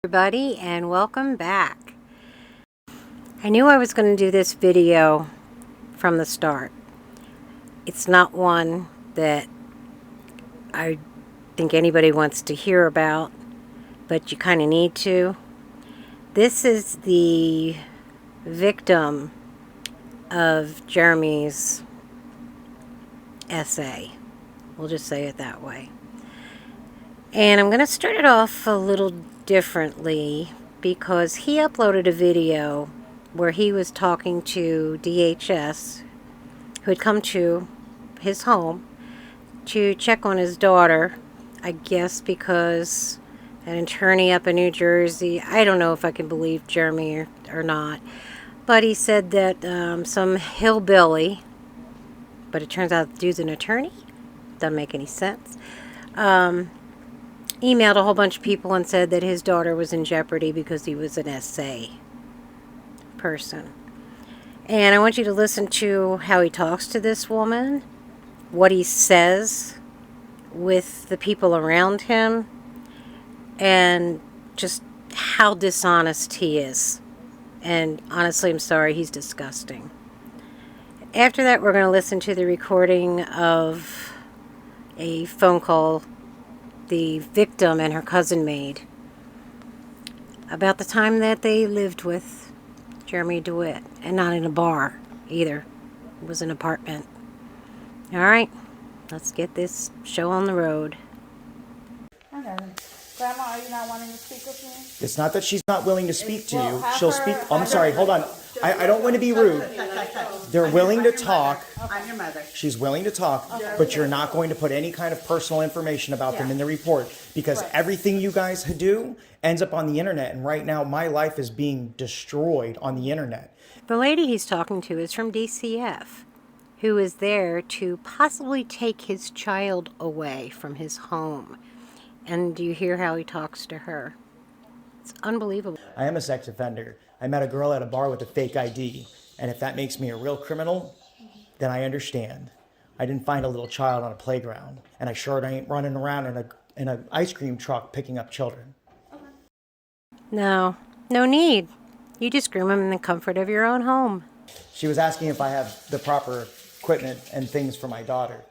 Everybody, and welcome back. I knew I was going to do this video from the start. It's not one that I think anybody wants to hear about, but you kind of need to. This is the victim of Jeremy's essay. We'll just say it that way. And I'm going to start it off a little differently because he uploaded a video where he was talking to DHS, who had come to his home to check on his daughter, I guess because an attorney up in New Jersey, I don't know if I can believe Jeremy or not, but he said that some hillbilly, but it turns out the dude's an attorney, doesn't make any sense, emailed a whole bunch of people and said that his daughter was in jeopardy because he was an SA person. And I want you to listen to how he talks to this woman, what he says with the people around him, and just how dishonest he is. And honestly, I'm sorry, he's disgusting. After that, we're going to listen to the recording of a phone call the victim and her cousin made about the time that they lived with Jeremy Dewitte, and not in a bar either. It was an apartment. All right, let's get this show on the road. Okay. Grandma, are you not wanting to speak with me? It's not that she's not willing to speak to you. She'll speak. I'm sorry, hold on. I don't want to be rude. They're willing to talk. I'm your mother. She's willing to talk, but you're not going to put any kind of personal information about them in the report, because everything you guys do ends up on the internet. And right now, my life is being destroyed on the internet. The lady he's talking to is from DCF, who is there to possibly take his child away from his home. And do you hear how he talks to her? It's unbelievable. I am a sex offender. I met a girl at a bar with a fake ID. And if that makes me a real criminal, then I understand. I didn't find a little child on a playground. And I sure ain't running around in an ice cream truck picking up children. No need. You just groom him in the comfort of your own home. She was asking if I have the proper equipment and things for my daughter.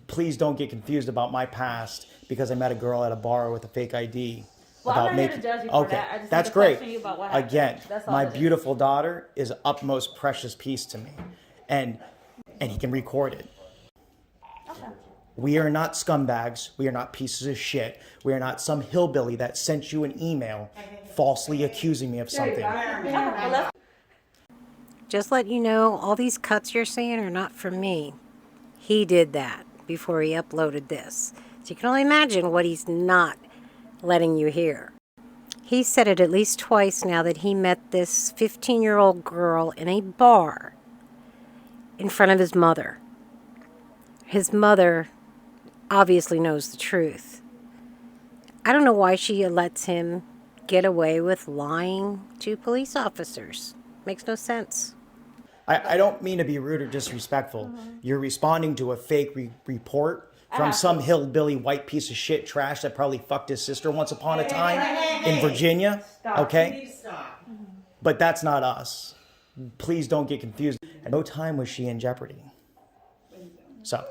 Please don't get confused about my past because I met a girl at a bar with a fake ID. Well, I'm not here to judge you for that. I just That's need to great. question you about what happened. Again, That's all my it is. beautiful daughter is utmost precious piece to me, and he can record it. Okay. We are not scumbags. We are not pieces of shit. We are not some hillbilly that sent you an email falsely accusing me of something. Just let you know, all these cuts you're seeing are not from me. He did that before he uploaded this. So you can only imagine what he's not letting you hear. He said it at least twice now that he met this 15-year-old girl in a bar in front of his mother. His mother obviously knows the truth. I don't know why she lets him get away with lying to police officers. Makes no sense. I don't mean to be rude or disrespectful. You're responding to a fake report from some hillbilly white piece of shit trash that probably fucked his sister once upon a time in Virginia. Okay? But that's not us. Please don't get confused. At no time was she in jeopardy. So,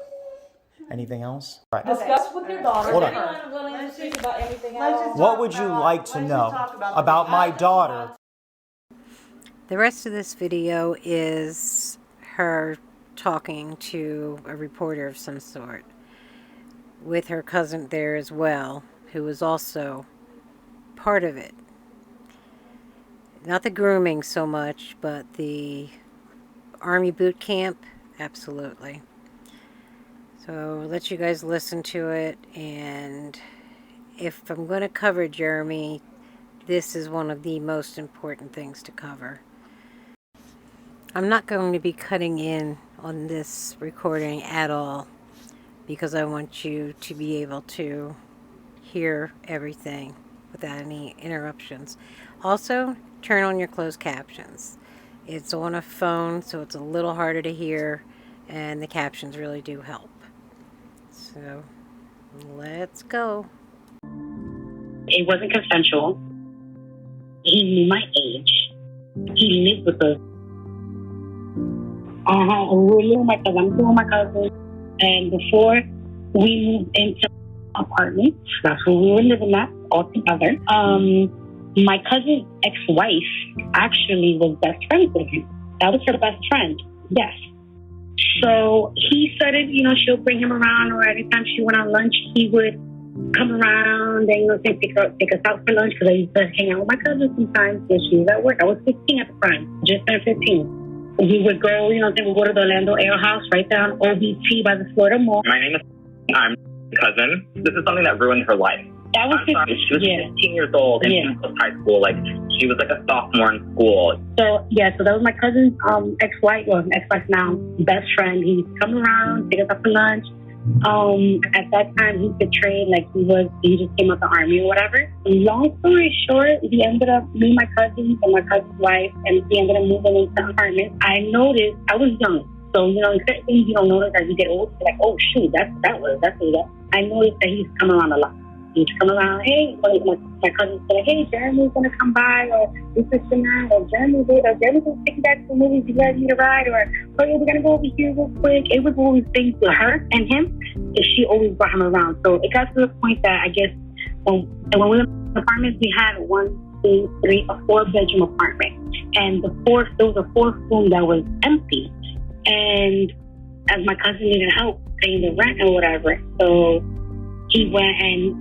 anything else? Right. Discuss with your daughter. Hold on. Anyone willing to speak about anything else? What would you like to know about my daughter? The rest of this video is her talking to a reporter of some sort, with her cousin there as well, who was also part of it. Not the grooming so much, but the Army boot camp, absolutely. So I'll let you guys listen to it, and if I'm going to cover Jeremy, this is one of the most important things to cover. I'm not going to be cutting in on this recording at all because I want you to be able to hear everything without any interruptions. Also, turn on your closed captions. It's on a phone, so it's a little harder to hear, and the captions really do help. So, let's go. It wasn't consensual. He knew my age. He lived with us. We were living with my cousin. I'm living with my cousin. And before we moved into apartments, that's where we were living at all together. My cousin's ex-wife actually was best friends with him. That was her best friend. Yes. So he started, she'll bring him around, or anytime she went on lunch, he would come around and, take us out for lunch, because I used to hang out with my cousin sometimes when she was at work. I was 15 at the time, just turned 15. We would go, we would go to the Orlando Ale House right down OBT by the Florida Mall. My name is I'm cousin. This is something that ruined her life. That was she was 15 years old and she was high school. Like, she was like a sophomore in school. So that was my cousin's ex-wife, well, ex-wife now, best friend. He would come around, take us out for lunch. At that time, he betrayed, like he just came out the army or whatever. Long story short, he ended up, me, my cousins, and my cousin's wife, and we ended up moving into an apartment. I noticed, I was young. So, certain things you don't notice as you get older. You're like, oh, shoot, that's it. I noticed that he's coming around a lot. He's coming around, hey, my cousin said, hey, Jeremy's going to come by, or this is tonight, or Jeremy's going to take you back to the movies, you guys need a ride, or, oh, yeah, we're going to go over here real quick. It was always things with her and him, and she always brought him around. So it got to the point that I guess when we were in the apartments, we had 1, 2, 3, a 4-bedroom apartment. And there was a 4th room that was empty. And as my cousin needed help paying the rent or whatever, so he went and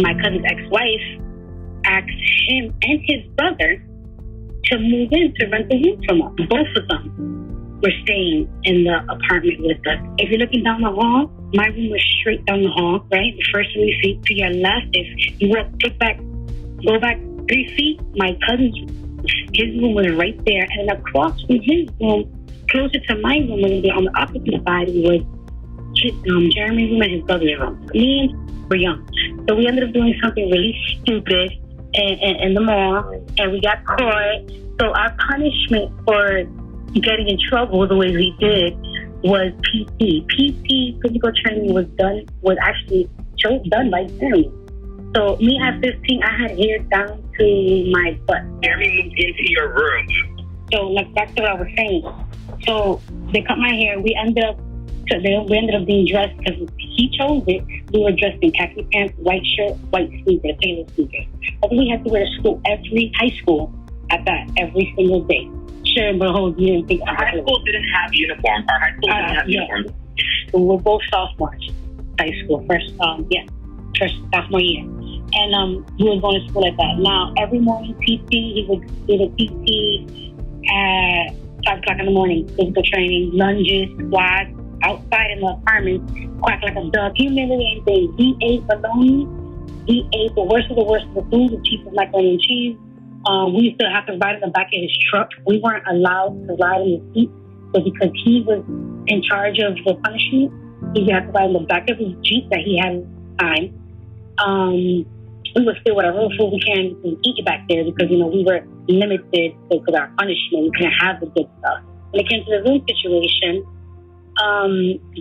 my cousin's ex-wife asked him and his brother to move in to rent the room from us. Both of them were staying in the apartment with us. If you're looking down the hall, my room was straight down the hall, right? The first 3 feet to your left. If you go back 3 feet, my cousin's his room was right there, and across from his room, closer to my room, on the opposite side, was Jeremy's room and his brother's room. Me and were young. So we ended up doing something really stupid in the mall, and we got caught. So our punishment for getting in trouble the way we did was PT. PT, physical training, was actually done by Jeremy. So me at 15, I had hair down to my butt. Jeremy moved into your room. So that's what I was saying. So they cut my hair. We ended up being dressed, because he chose it. We were dressed in khaki pants, white shirt, white sneakers, Taylor sneakers. I think we had to wear to school high school at that, every single day. Sure, but you didn't think our high school didn't have uniforms. Our high school didn't have uniforms. So we were both sophomores, high school, first sophomore year. And we were going to school like that. Now, every morning, PT, he would do the PT at 5 o'clock in the morning, physical training, lunges, squats, outside in the apartment, quack like a duck, humiliating things. He ate bologna. He ate the worst of the food, the cheapest macaroni and cheese. We used to have to ride in the back of his truck. We weren't allowed to ride in his seat, but because he was in charge of the punishment, he had to ride in the back of his Jeep that he had at the time. We would steal whatever food we can and eat it back there, because, we were limited because our punishment. We couldn't have the good stuff. When it came to the room situation,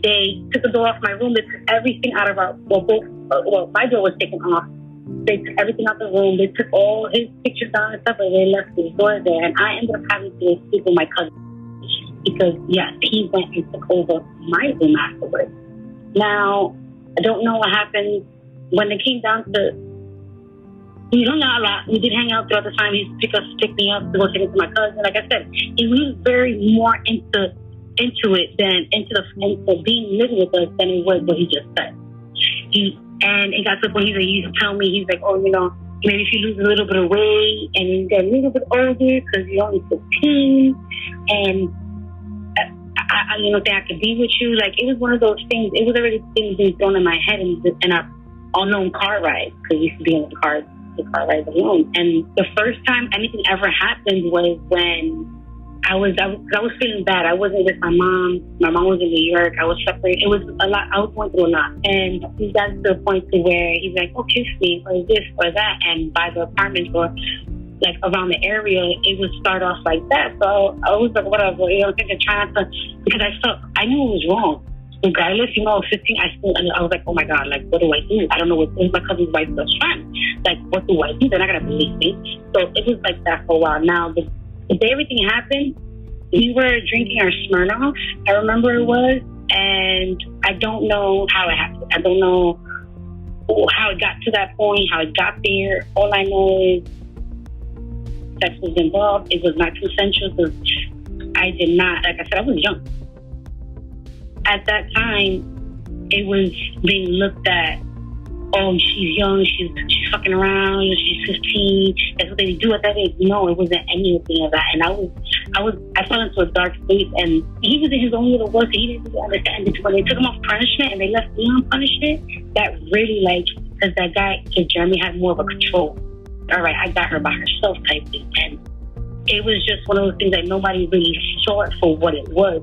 they took the door off my room. They took everything out of my door was taken off. They took everything out the room. They took all his pictures down and stuff, and they left his door there. And I ended up having to sleep with my cousin because, he went and took over my room afterwards. Now, I don't know what happened when it came down to. We hung out a lot. We did hang out throughout the time. He used to pick me up to go take it to my cousin. Like I said, he was very more into it than into being living with us than it was what he just said. And it got to the point he used to tell me, he's like, oh, maybe if you lose a little bit of weight and you get a little bit older because you're only 15, and I think I could be with you. Like, it was one of those things. It was already things being thrown in my head in our unknown car ride, because we used to be in the car rides alone. And the first time anything ever happened was when I was feeling bad. I wasn't with my mom. My mom was in New York. I was separated. It was a lot. I was going through a lot. And he got to the point to where he's like, oh, kiss me, or this or that. And by the apartment or like around the area, it would start off like that. So I was like, whatever, trying to, because I knew it was wrong. regardless, 15, I was like, oh my God, like, what do I do? I don't know what, this is my cousin's wife's best friend. Like, what do I do? They're not going to believe me. So it was like that for a while. Now, the day everything happened, we were drinking our Smirnoff, I remember it was, and I don't know how it happened. I don't know how it got to that point, how it got there. All I know is sex was involved. It was not consensual because I did not, like I said, I was young. At that time, it was being looked at, oh, she's young, she's fucking around, she's 15, that's what they do at that age. No, it wasn't anything of that. And I fell into a dark space, and he was in his own little world, so he didn't really understand it. When they took him off punishment and they left me on punishment, that really, like, because that guy, because Jeremy had more of a control. All right, I got her by herself type thing. And it was just one of those things that nobody really saw it for what it was.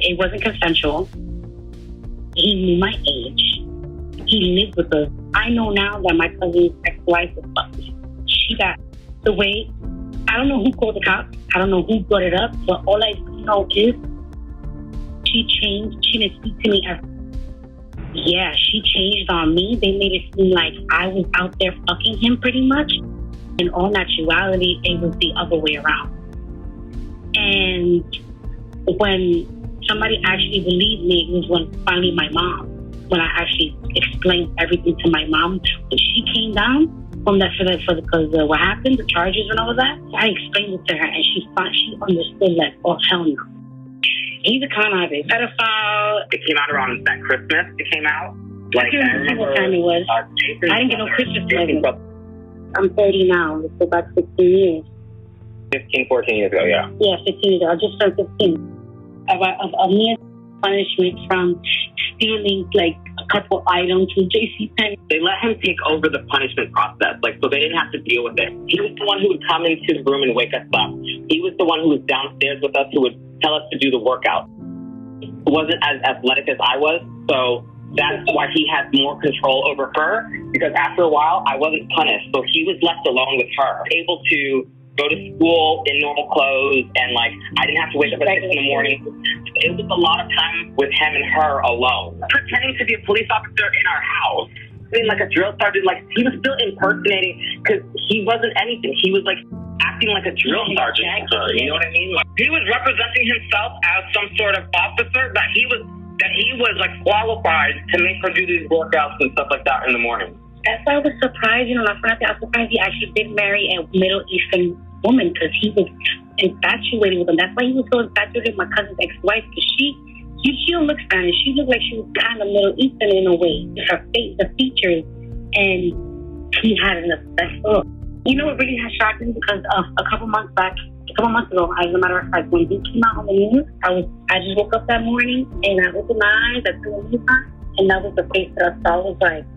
It wasn't consensual. He knew my age. He lived with us. I know now that my cousin's ex-wife was fucked. She got the way. I don't know who called the cops. I don't know who brought it up. But all I know is she changed. She didn't speak to me ever. Yeah, she changed on me. They made it seem like I was out there fucking him pretty much. In all actuality, it was the other way around. And when somebody actually believed me, it was when finally my mom, when I actually explained everything to my mom, when she came down from that because what happened, the charges and all of that, I explained it to her, and she understood, like, oh, hell no. He's a con artist, pedophile. It came out around that Christmas. It came out. Like, I remember what time it was. I didn't get no Christmas present. I'm 30 now. It's about 16 years. 15, 14 years ago, yeah. Yeah, 15 years ago. I just turned 15. Of me punishment from stealing like a couple items from JCPenney. They let him take over the punishment process, like, so they didn't have to deal with it. He was the one who would come into the room and wake us up. He was the one who was downstairs with us, who would tell us to do the workout. He wasn't as athletic as I was, so that's why he had more control over her, because after a while, I wasn't punished, so he was left alone with her, able to go to school in normal clothes, and like, I didn't have to wake up at 6 in the morning. It was a lot of time with him and her alone. Pretending to be a police officer in our house. I mean, like a drill sergeant, like, he was still impersonating, because he wasn't anything. He was like acting like a drill sergeant. You know what I mean? Like, he was representing himself as some sort of officer that he was like qualified to make her do these workouts and stuff like that in the morning. That's why I was surprised, I was surprised he actually did marry a Middle Eastern woman, because he was infatuated with him. That's why he was so infatuated with my cousin's ex-wife, because she don't look Spanish. She looked like she was kind of Middle Eastern in a way. Her face, the features, and he had an obsessed look. You know what really has shocked me? Because a couple months ago, as a matter of fact, when he came out on the news, I just woke up that morning and I opened my eyes at 2 a.m. And that was the face that I saw. I was like,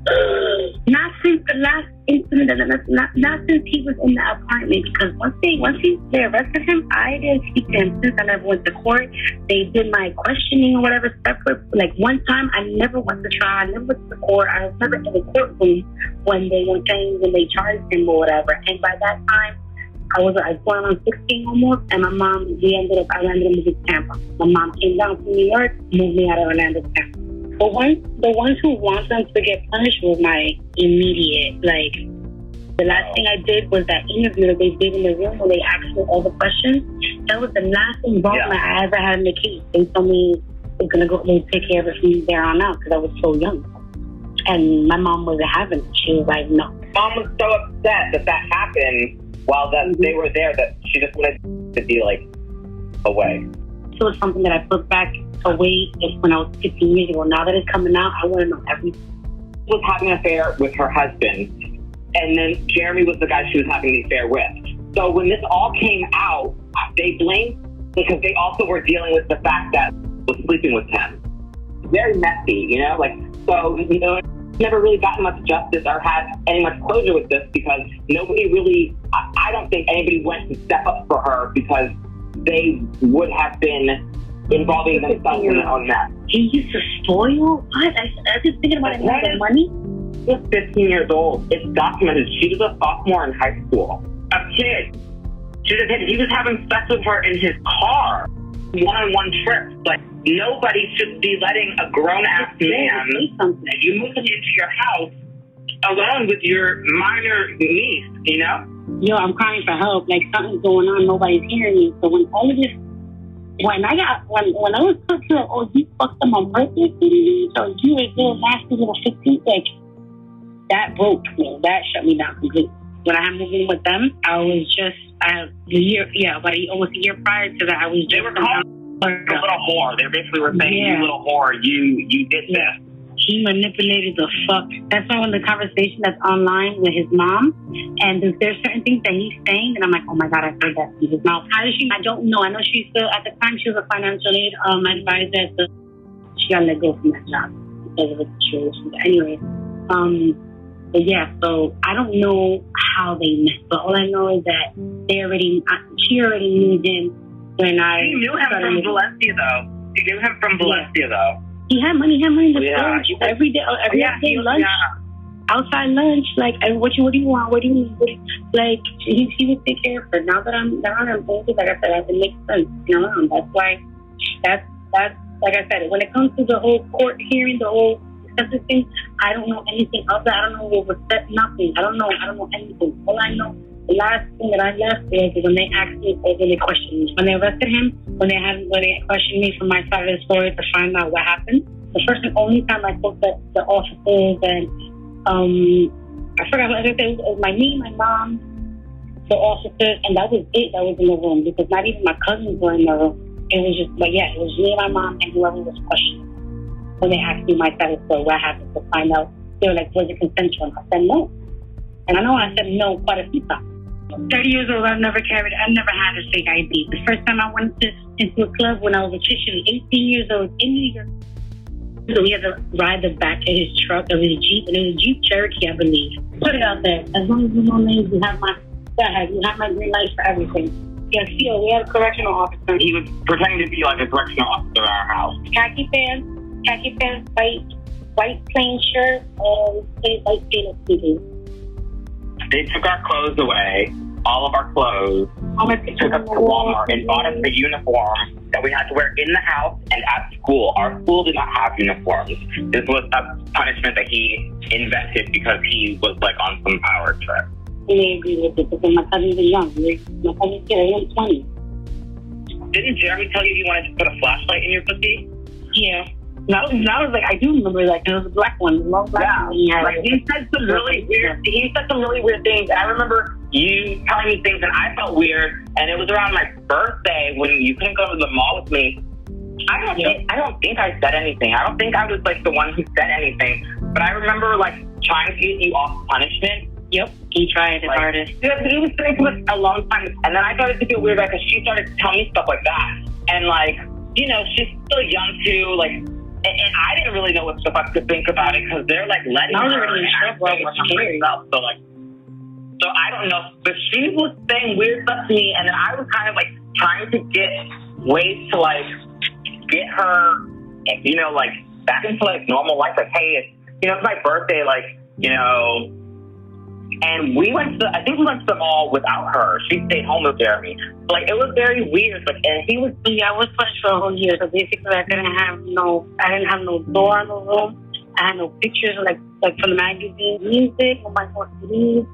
not since the last incident, not since he was in the apartment. Because once they arrested him, I didn't speak to him since. I never went to court. They did my questioning or whatever separate. Like one time, I never went to trial. I never went to court. I was never in the courtroom when they charged him or whatever. And by that time, I was going on 16 almost, and my mom, I ended up moving to Tampa. My mom came down from New York, moved me out of Orlando to Tampa. The ones who want them to get punished was my immediate, like, the last thing I did was that interview that they did in the room where they asked me all the questions. That was the last involvement I ever had in the case. They told me they're going to go and take care of it from there on out because I was so young. And my mom wasn't having it. She was like, no. Mom was so upset that happened while they were there, that she just wanted to be, like, away. It was something that I put back away when I was 15 years ago. Now that it's coming out, I want to know everything. She was having an affair with her husband, and then Jeremy was the guy she was having the affair with. So when this all came out, they blamed because they also were dealing with the fact that I was sleeping with him. Very messy, you know? Like, so, you know, never really gotten much justice or had any much closure with this because nobody really, I don't think anybody went to step up for her because they would have been involving themselves in their own mess. He used to spoil? What? I was just thinking about the money. She was 15 years old. It's documented. She was a sophomore in high school. A kid. He was having sex with her in his car. One-on-one trips. Like, nobody should be letting a grown-ass man, you move into your house alone with your minor niece, you know? Yo, I'm crying for help. Like, something's going on. Nobody's hearing me. So when all of this, when I was talking to, oh, you fucked up my birthday, so you were little nasty little 15, like, that broke me. That shut me down completely. When I had moved in with them, I was just, almost a year prior to that, I was They were calling a little whore. They basically were saying, you little whore, you did this. He manipulated the fuck. That's why when the conversation that's online with his mom, and there's certain things that he's saying, and I'm like, oh my God, I heard that from his mouth. How is she? I don't know. I know she's still, at the time, she was a financial aid advisor, so she got let go from that job because of the situation. But anyway, but yeah, so I don't know how they met, but all I know is that she already knew him when I. She knew him from Valencia, though. She knew him from Valencia, though. He had money to every day lunch, outside lunch. Like, what do you want? What do you need? Like, he would take care of her. Now that I'm older, like I said, it makes sense. You know, that's why. That's like I said. When it comes to the whole court hearing, the whole thing, I don't know anything of that. I don't know what was said. Nothing. I don't know anything. All I know. The last thing that I left is when they asked me, or when they questioned me. When they arrested him, when they questioned me from my side of the story to find out what happened. The first and only time I spoke to the officers, and I forgot what I said. It was me, my mom, the officers, and that was it. That was in the room, because not even my cousins were in the room. It was just, but yeah, it was me, my mom, and whoever was questioning. When they asked me my side of the story, what happened, to find out, they were like, was it consensual? I said no, and I know I said no quite a few times. 30 years old, I've never had a fake ID. The first time I went into a club when I was officially 18 years old in New York. So we had to ride the back of his truck, of his Jeep, and it was a Jeep Cherokee, I believe. Put it out there. As long as you know names, you have my green light for everything. Yeah, we had a correctional officer. He was pretending to be like a correctional officer at our house. Khaki pants, white plain shirt, and white stainless steel. They took our clothes away, all of our clothes. They took us to Walmart and bought us a uniform that we had to wear in the house and at school. Our school did not have uniforms. This was a punishment that he invented because he was like on some power trip. I agree with it because my cousins are young. My cousins are 20. Didn't Jeremy tell you he wanted to put a flashlight in your pussy? Yeah. Now I was like, I do remember that. It was a black one, long black one. Yeah, like he said some really weird things. I remember you telling me things, and I felt weird. And it was around my birthday when you couldn't go to the mall with me. I don't think I said anything. I don't think I was like the one who said anything. But I remember like trying to get you off punishment. Yep, he tried his hardest. He was saying to us a long time, and then I started to feel weird because she started to tell me stuff like that, and like, you know, she's still young too, like. And I didn't really know what the fuck to think about it because they're like letting her. So I don't know. But she was saying weird stuff to me, and then I was kind of like trying to get ways to like get her, you know, like back into like normal life. Like, hey, it's my birthday, like, you know. And I think we went to the mall without her. She stayed home with Jeremy. Like, it was very weird. Like, and I was punished for a whole year. So basically, I didn't have no door in the room. I had no pictures, like from the magazine, music, on my CDs.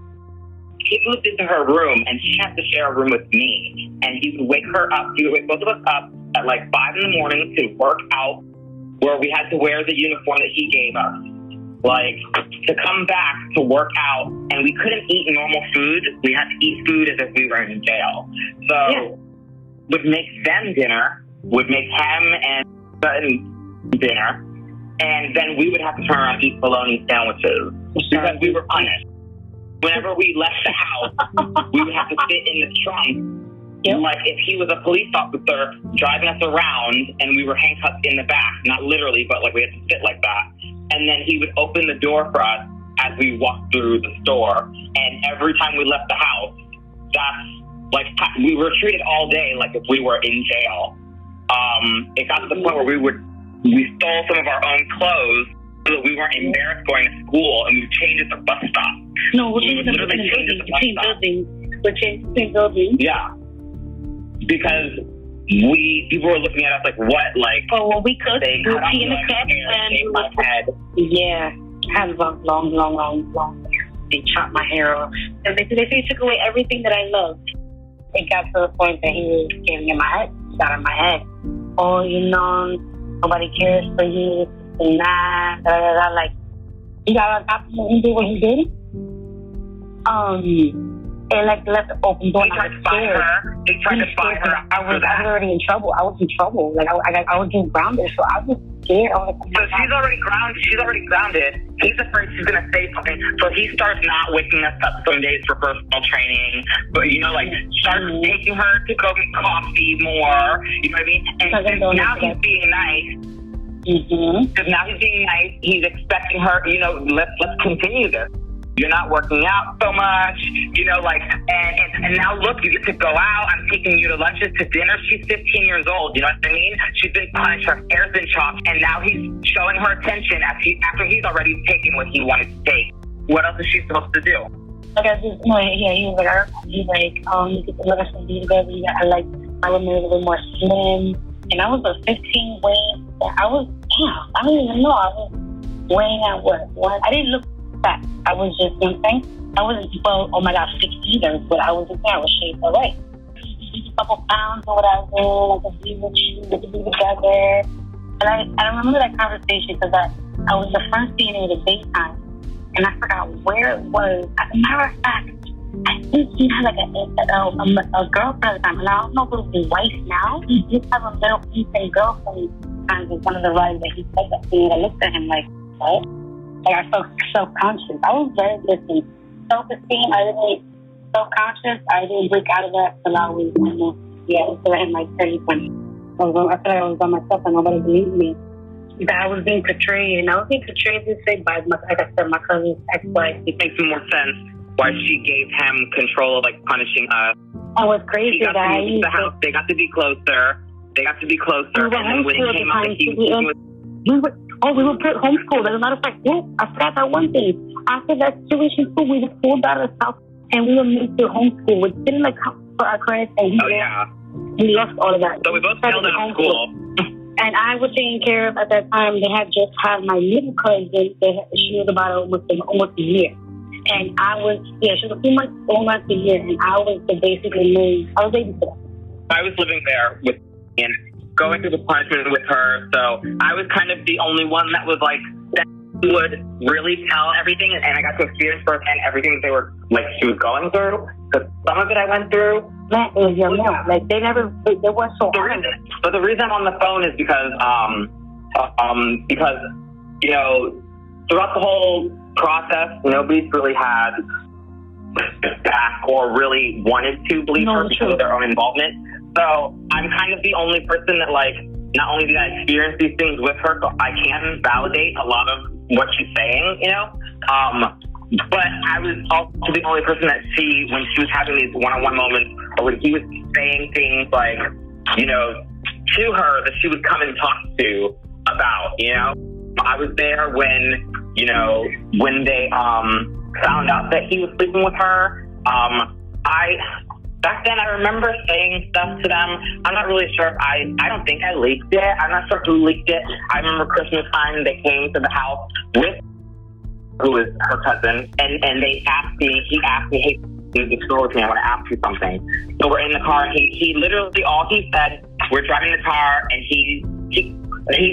He moved into her room, and she had to share a room with me. And he would wake her up. He would wake both of us up at like 5 in the morning to work out, where we had to wear the uniform that he gave us. Like, to come back to work out, and we couldn't eat normal food. We had to eat food as if we were in jail. So, would make them dinner, would make him and dinner, and then we would have to turn around and eat bologna sandwiches because we were punished. Whenever we left the house, we would have to sit in the trunk. Like, if he was a police officer driving us around and we were handcuffed in the back, not literally, but like we had to sit like that. And then he would open the door for us as we walked through the store. And every time we left the house, that's like, we were treated all day like if we were in jail. It got to the point where we stole some of our own clothes so that we weren't embarrassed going to school, and we changed at the bus stop. No, we literally changed at the bus stop. We're changing buildings. Yeah. Because people were looking at us like, what? Like, But what we could they do, cut off pee in the my cup hair, and shaved my head. yeah, had long hair. They chopped my hair off. And they basically took away everything that I loved. It got to the point that he was getting in my head, got in my head. Oh, nobody cares for you, and that, like, he got on top of me, he did what he did. And like left the open door. They tried to find her. They tried to find her. I was already in trouble. I was in trouble. Like I was getting grounded, so I was scared. I was like, so she's already grounded. She's already grounded. He's afraid she's gonna say something. So he starts not waking us up some days for personal training. But like starts taking her to go get coffee more. You know what I mean? And now he's being nice. Because now he's being nice. He's expecting her. Let's continue this. You're not working out so much, and now look, you get to go out. I'm taking you to lunches, to dinner. She's 15 years old. You know what I mean? She's been punished. Her hair's been chopped, and now he's showing her attention after he's already taken what he wanted to take. What else is she supposed to do? Like I just, he was like, you get to let us be together. I was maybe a little more slim, and I was a 15 weight. I don't even know. I was weighing at what? I didn't look fat. I was just, you know what I'm saying? I wasn't, oh my gosh, sick either, but I was just, I was shaped all right. A couple pounds or whatever, like a be with you, we could be together. And I remember that conversation because I was the first being able to FaceTime, and I forgot where it was. As a matter of fact, I think he had like a girlfriend at the time, and I don't know if it was his wife now. He did have a little Eastern girlfriend, kind of one of the rides that he said that to me, and I looked at him like, what? Like I felt self-conscious. I was very distant. Self-esteem, I didn't self-conscious. I didn't break out of that until I was until I had my 30 20. I feel like I was by myself and nobody believed me. That I was being portrayed, and I was being portrayed this way by like I said, my cousin's ex-wife. It makes more sense why she gave him control of punishing us. And what's crazy that the house, they got to be closer. And then when it came up that we were put homeschooled. As a matter of fact, I forgot that one thing. After that situation, we were pulled out of the house and we were moved to homeschool. We didn't for our credits, and we lost all of that. So we both failed out of school. And I was taken care of at that time. They had just had my little cousin. She was about almost a year. And I was, she was a few months, almost a year. And I was basically I was babysitter. I was living there with and going through the punishment with her, so I was kind of the only one that was that would really tell everything, and I got to experience firsthand everything that she was going through. Because some of it I went through. Like they weren't so hard. But the reason I'm on the phone is because throughout the whole process, nobody's really had back or really wanted to believe her because of their own involvement. So I'm kind of the only person that not only did I experience these things with her, so I can validate a lot of what she's saying, but I was also the only person that when she was having these one-on-one moments, or when he was saying things to her that she would come and talk to about, I was there when they found out that he was sleeping with her. Back then, I remember saying stuff to them. I'm not really sure if I don't think I leaked it. I'm not sure who leaked it. I remember Christmas time, they came to the house with who is her cousin, and he asked me, hey, leave the store with me, I want to ask you something. So we're in the car, and he literally, all he said, we're driving the car, and he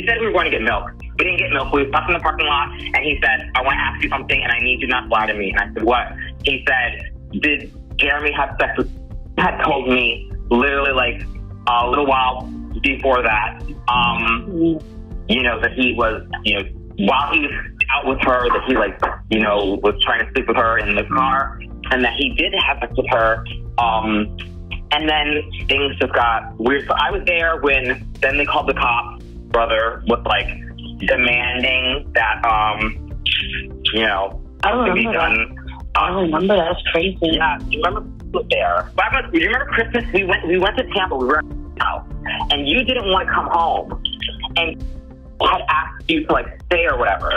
said we were going to get milk. We didn't get milk. We were stuck in the parking lot, and he said, I want to ask you something, and I need you not to lie to me. And I said, what? He said, did Jeremy have sex with you? Had told me literally a little while before that, that he was, while he was out with her, that he was trying to sleep with her in the car, and that he did have sex with her. And then things just got weird. So I was there when then they called the cops. Brother was demanding that I don't remember that. I don't remember that. That's crazy. Yeah, you remember there? But you remember Christmas? We went to Tampa. We were at the house, and you didn't want to come home, and had asked you to stay or whatever.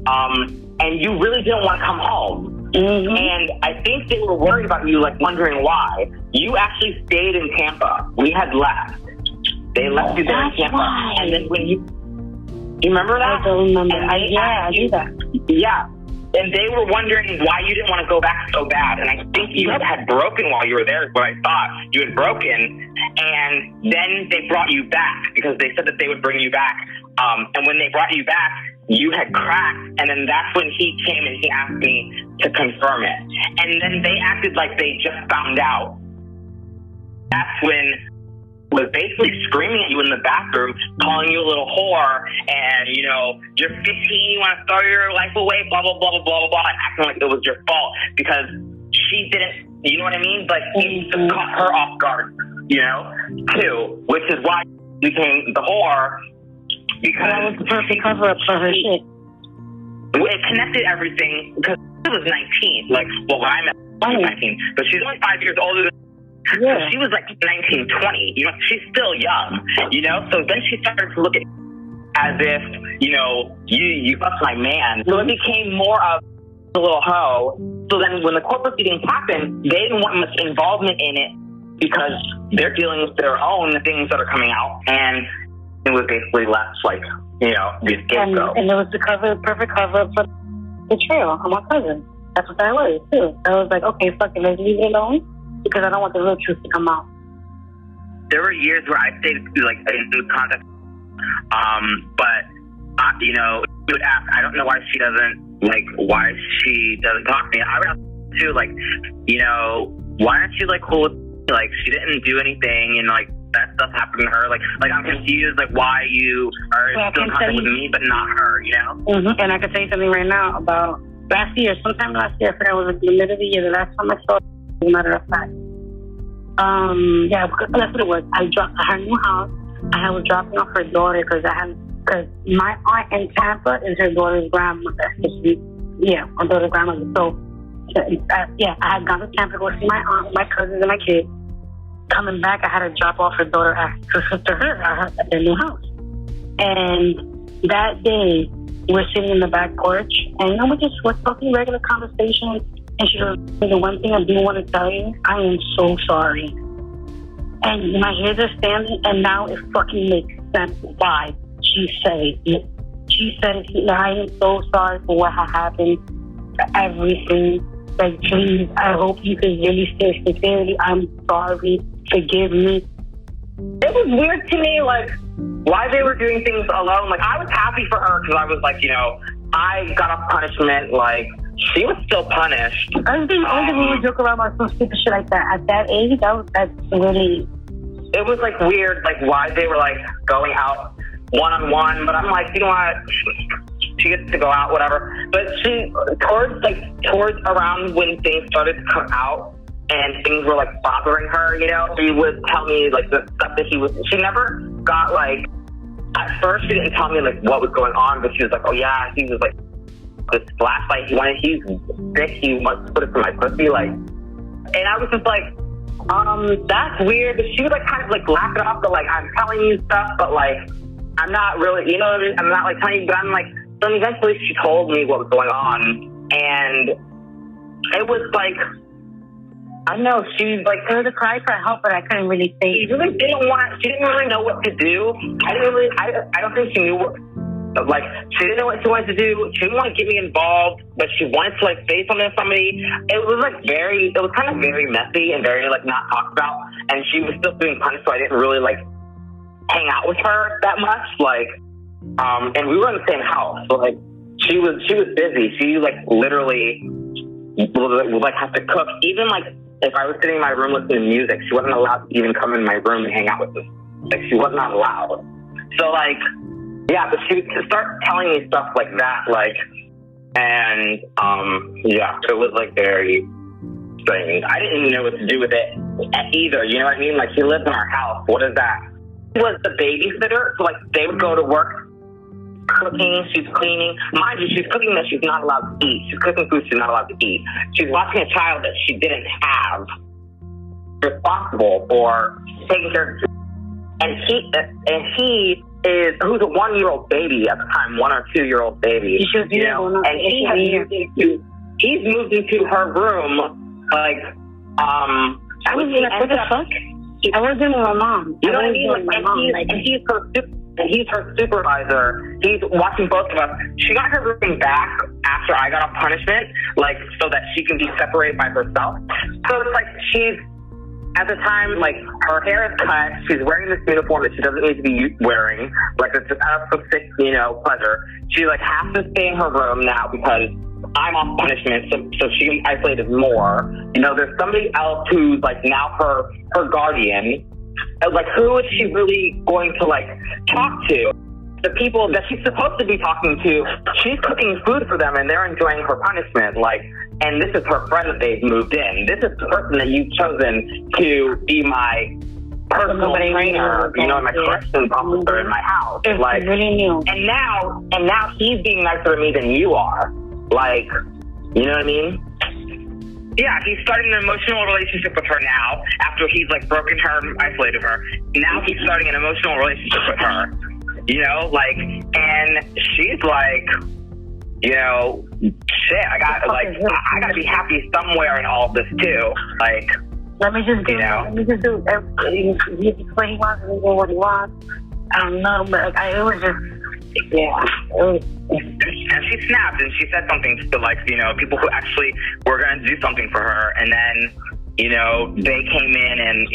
And you really didn't want to come home. Mm-hmm. And I think they were worried about you, wondering why. You actually stayed in Tampa. We had left. They left you there in Tampa. Why. And then when you remember that? I don't remember. I do that. Yeah. And they were wondering why you didn't want to go back so bad. And I think you had broken while you were there, is what I thought. You had broken. And then they brought you back because they said that they would bring you back. And when they brought you back, you had cracked. And then that's when he came and he asked me to confirm it. And then they acted like they just found out. That's when was basically screaming at you in the bathroom, calling you a little whore, and, you know, you're 15, you want to throw your life away, blah, blah, blah, blah, blah, blah, and acting like it was your fault because she didn't, you know what I mean? Like, it just caught her off guard, you know, too, which is why you became the whore, because that was the perfect cover-up for her shit. It connected everything, because she was 19, like, well, when I met her, she was 19, but she's only 5 years older than yeah. So she was like 19, 20, you know, she's still young, you know, so then she started to look at as if, you know, you fucked my man. So it became more of a little hoe. So then when the court proceedings happened, they didn't want much involvement in it because they're dealing with their own things that are coming out. And it was basically left like, you know, the scapegoat. And it was the perfect cover for betrayal on my cousin. That's what that was, too. I was like, okay, fuck it, let's leave it alone. Because I don't want the real truth to come out. There were years where I stayed like in contact, but you know, you would ask, I don't know why she doesn't talk to me. I would ask too, like, you know, why aren't you like cool with me? Like she didn't do anything, and like that stuff happened to her. Like I'm confused, like why you are still in contact with me but not her, you know? Mm-hmm. And I can tell you something right now about sometime last year, I forgot, it was like the middle of the year, the last time I saw her. As a matter of fact. Yeah, because that's what it was. I dropped her new house. I was dropping off her daughter because my aunt in Tampa is her daughter's grandmother. My daughter's grandmother. So, I had gone to Tampa to go see my aunt, my cousins, and my kids. Coming back, I had to drop off her daughter to her at their new house. And that day, we're sitting in the back porch, and we're talking regular conversation. And she goes, the one thing I do want to tell you, I am so sorry. And my hairs are standing, and now it fucking makes sense why she said it. She said, I am so sorry for what had happened, everything. Like, please, I hope you can really say sincerely, I'm sorry, forgive me. It was weird to me, like, why they were doing things alone. Like, I was happy for her because I was like, you know, I got a punishment, like, she was still punished. I think we would joke around about some stupid shit like that. At that age, that's really... It was, like, weird, like, why they were, like, going out one-on-one. But I'm like, you know what? She gets to go out, whatever. But she, towards around when things started to come out and things were, like, bothering her, you know, she would tell me, like, the stuff that she never got, like... At first, she didn't tell me, like, what was going on, but she was like, oh, yeah, he was, like... this flashlight, he's sick, he wants to put it for my pussy, like, and I was just like, that's weird, but she would, like, kind of, like, laugh it off, but, like, I'm telling you stuff, but, like, I'm not really, you know what I mean, I'm not, like, telling you, but I'm, like, then eventually she told me what was going on, and it was, like, I don't know, she, like, there was a cry for help, but I couldn't really say. She really didn't really know what to do. I don't think she knew what, like, she didn't know what she wanted to do. She didn't want to get me involved, but she wanted to, like, say something to somebody. It was kind of very messy and very, like, not talked about. And she was still being punished, so I didn't really, like, hang out with her that much. Like, and we were in the same house, so, like, she was busy. She, like, literally would, like, have to cook. Even, like, if I was sitting in my room listening to music, she wasn't allowed to even come in my room and hang out with me. Like, she was not allowed. So, like, yeah, but she would start telling me stuff like that, like, and, yeah, it was, like, very strange. I didn't even know what to do with it either, you know what I mean? Like, she lived in our house. What is that? She was the babysitter, so, like, they would go to work, cooking, she's cleaning. Mind you, she's cooking that she's not allowed to eat. She's cooking food she's not allowed to eat. She's watching a child that she didn't have, responsible for taking care of. And he is, who's a 1-year-old baby at the time, 1 or 2-year-old baby. You know, and he's moved into her room, like, I was like, what the fuck? I was dealing with my mom. You know what I mean? My mom. And he's her supervisor. He's watching both of us. She got her room back after I got off punishment, like, so that she can be separated by herself. So it's like she's, at the time, like, her hair is cut. She's wearing this uniform that she doesn't need to be wearing. Like, it's just out of sick, pleasure. She, like, has to stay in her room now because I'm off punishment, so she isolated more. There's somebody else who's, like, now her guardian. Like, who is she really going to, like, talk to? The people that she's supposed to be talking to, she's cooking food for them and they're enjoying her punishment. Like, and this is her friend that they've moved in. This is the person that you've chosen to be my personal trainer, my corrections officer in my house. It's like, really new. And now he's being nicer to me than you are. Like, you know what I mean? Yeah, he's starting an emotional relationship with her now after he's, like, broken her and isolated her. Now he's starting an emotional relationship with her, and she's like, shit, I gotta be happy somewhere in all of this too. Like, let me just do everything. He's what he wants and he doing what he wants. I don't know, but it was just, yeah. And she snapped and she said something to, like, people who actually were going to do something for her. And then, they came in and,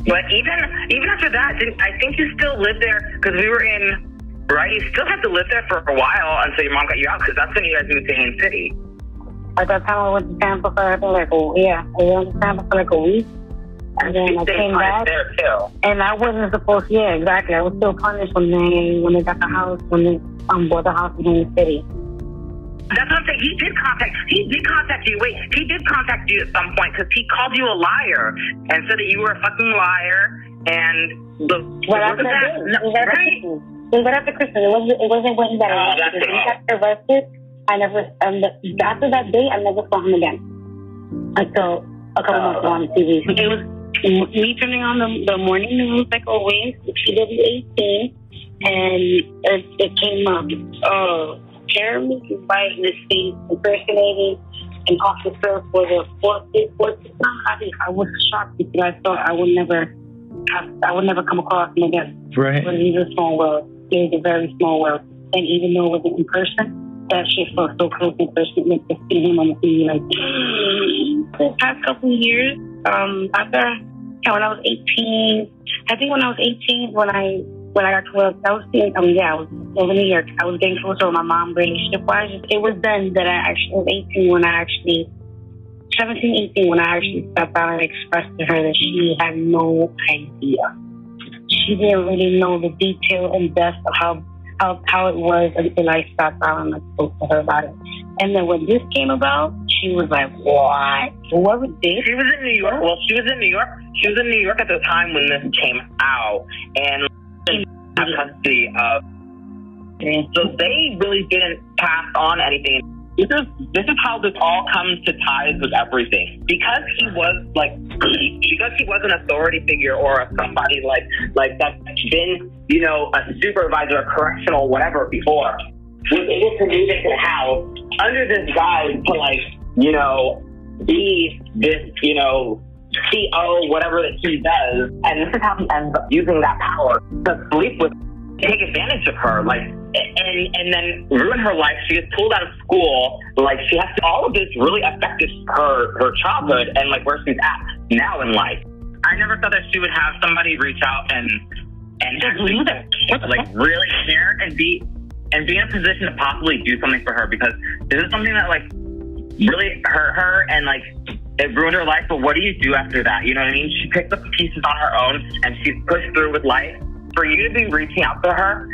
but even after that, I think you still lived there because we were in, right? You still have to live there for a while until your mom got you out because that's when you guys moved to Haines City. At that time, I went to Tampa for, I went to Tampa for like a week. And then I came back, there too. And I wasn't supposed to, exactly. I was still punished when they got the house, when they bought the house in the city. That's what I'm saying. He did contact you. Wait, he did contact you at some point because he called you a liar and said that you were a fucking liar. And right after Christmas. It wasn't when he got arrested. When he got arrested, I never, after that day, I never saw him again. Until a couple months on TV. It was me turning on the morning news like always, PW18, and it came up. Jeremy Dewitte in the state impersonating an officer for the fourth time. I was shocked because I thought I would never come across him again. Right. But he's a small world. It's a very small world. And even though it wasn't in person, that shit felt so close in person. It makes us see him on the TV like, the past couple of years, after, when I was 18, I think when I was 18, when I got 12, I was over New York. I was getting closer with my mom relationship-wise. It was then that I actually was 18 when I actually, 17, 18, when I actually stepped out and expressed to her that she had no idea. She didn't really know the detail and depth of how it was until I sat down and I spoke to her about it. And then when this came about, she was like, what? Whoever did? She was in New York. Well, she was in New York. She was in New York at the time when this came out. And have custody of. So they really didn't pass on anything. This is how this all comes to ties with everything. Because he was an authority figure or somebody like that's been, a supervisor, a correctional, whatever before, was able to move into the house under this guise to be this, CO, whatever that he does. And this is how he ends up using that power to sleep with, take advantage of her, and then ruin her life. She gets pulled out of school. She has to, all of this really affected her childhood and where she's at now in life. I never thought that she would have somebody reach out and actually really care and be in a position to possibly do something for her, because this is something that really hurt her and it ruined her life. But what do you do after that? You know what I mean? She picked up the pieces on her own and she's pushed through with life. For you to be reaching out to her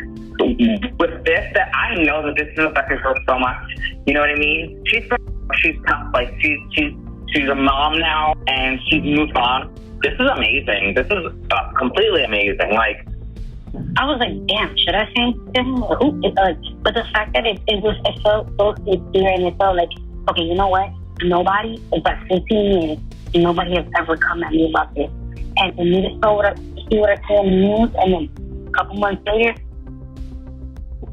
with this, that I know that this is affecting her so much. You know what I mean? She's tough. She's a mom now and she's moved on. This is amazing. This is completely amazing. I was like, damn, should I say to him? But the fact that it felt so sincere and it felt like, okay, you know what? Nobody, it's 15 years, nobody has ever come at me about this. And for me to see what I said in the news, and then a couple months later,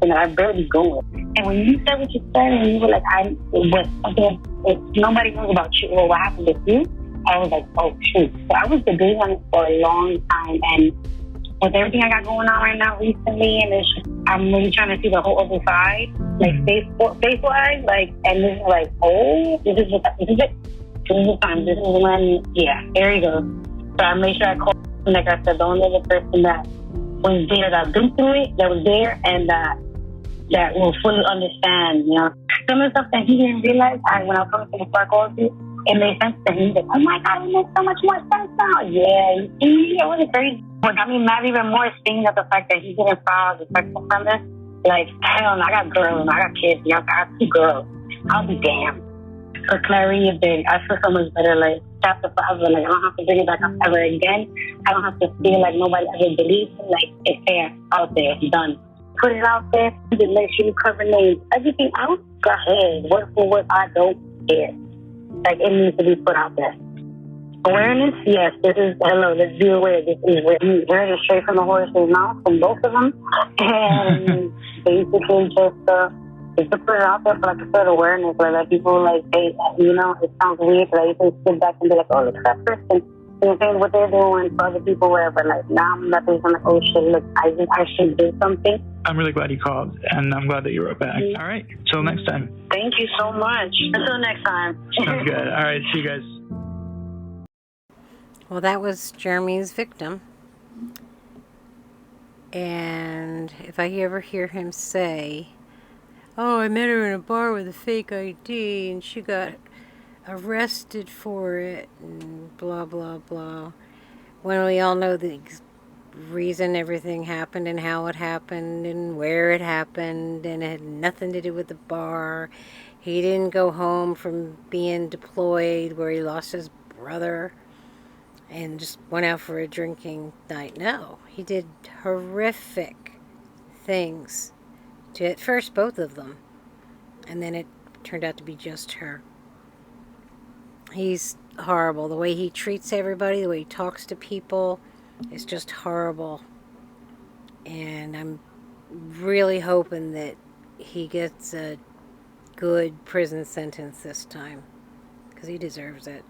and I barely go. And when you said what you said, and you were like, nobody knows about you or what happened with you, I was like, oh shoot. So I was debating on it for a long time, and with everything I got going on right now recently, and it's just, I'm really trying to see the whole other side, like faith-wise, like, and this is like, oh, this is it. This is the time. This is when, yeah, there you go. So I made sure I called, like I said, the only other person that was there, that been through it, that was there, and that will fully understand, you know. Some of the stuff that he didn't realize, when I was coming to the park all day, it made sense to him. He's like, oh my God, it makes so much more sense now. Yeah, it was crazy. What got me mad even more is seeing that the fact that he didn't file the sexual premise. Like, hell no, I got girls, I got kids, I got 2 girls. I'll be damned. For clarity of day, I feel so much better, like, chapter forever. Like, I don't have to bring it back up ever again. I don't have to feel like nobody ever believes me. Like, it's there, out there, it's done. Put it out there, make sure you cover names. Everything else, go ahead. Word for word, I don't care. Like, it needs to be put out there. Awareness, yes, this is, hello, let's be aware. This is where you heard it straight from the horse's mouth, from both of them. And basically just to put it out there for, like I said, awareness, where like people like, hey, you know, it sounds weird, but like, you can sit back and be like, oh, look at that person. You know, saying what they're doing for other people, wherever. Like, now I'm not thinking like, oh shit, look, I should do something. I'm really glad you called, and I'm glad that you wrote back. All right, till next time. Thank you so much. Until next time. Sounds good. All right, see you guys. Well, that was Jeremy's victim. And if I ever hear him say, oh, I met her in a bar with a fake ID and she got arrested for it and blah, blah, blah. When we all know the reason everything happened and how it happened and where it happened, and it had nothing to do with the bar. He didn't go home from being deployed where he lost his brother and just went out for a drinking night. No, he did horrific things to, at first, both of them. And then it turned out to be just her. He's horrible. The way he treats everybody, the way he talks to people, is just horrible. And I'm really hoping that he gets a good prison sentence this time, because he deserves it.